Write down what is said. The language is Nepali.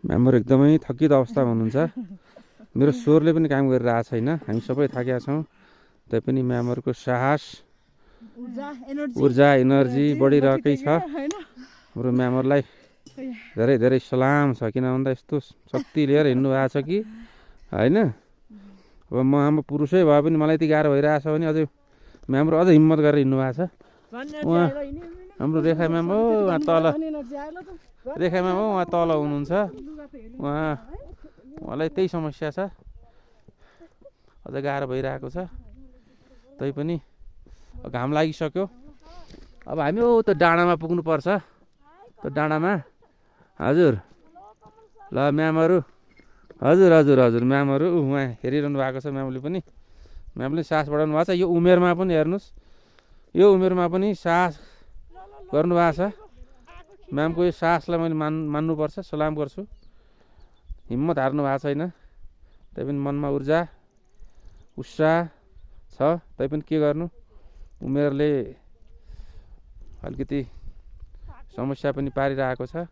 म्यामहरू एकदमै थकित अवस्थामा हुनुहुन्छ। मेरो स्वरले पनि काम गरिरहेको छैन, हामी सबै थाकेका छौँ। तैपनि म्यामहरूको साहस ऊर्जा एनर्जी बढिरहेकै छ। हाम्रो म्यामहरूलाई धेरै धेरै सलाम छ, किन भन्दा यस्तो शक्ति लिएर हिँड्नु भएको छ कि होइन। अब म आमा पुरुषै भए पनि मलाई यति गाह्रो भइरहेछ भने अझै म्यामहरू अझै हिम्मत गरेर हिँड्नु भएको छ। उहाँ हाम्रो रेखा म्याम हो, उहाँ तल रेखा म्याम हो, उहाँ तल हुनुहुन्छ। उहाँलाई त्यही समस्या छ, अझ गाह्रो भइरहेको छ। तैपनि घाम लागिसक्यो, अब हामी त डाँडामा पुग्नुपर्छ। त्यो डाँडामा हजुर ल म्यामहरू हजुर हजुर हजुर म्यामहरू उहाँ हेरिरहनु भएको छ। म्यामले सास बढाउनु भएको छ। यो उमेरमा पनि हेर्नुहोस्, यो उमेरमा पनि सास गर्नुभएको छ। म्यामको यो सासलाई मैले मान्नुपर्छ, सलाम गर्छु। हिम्मत हार्नु भएको छैन, तैपनि मनमा ऊर्जा उत्साह छ। तैपनि के गर्नु, उमेरले अलिकति समस्या पनि पारिरहेको छ।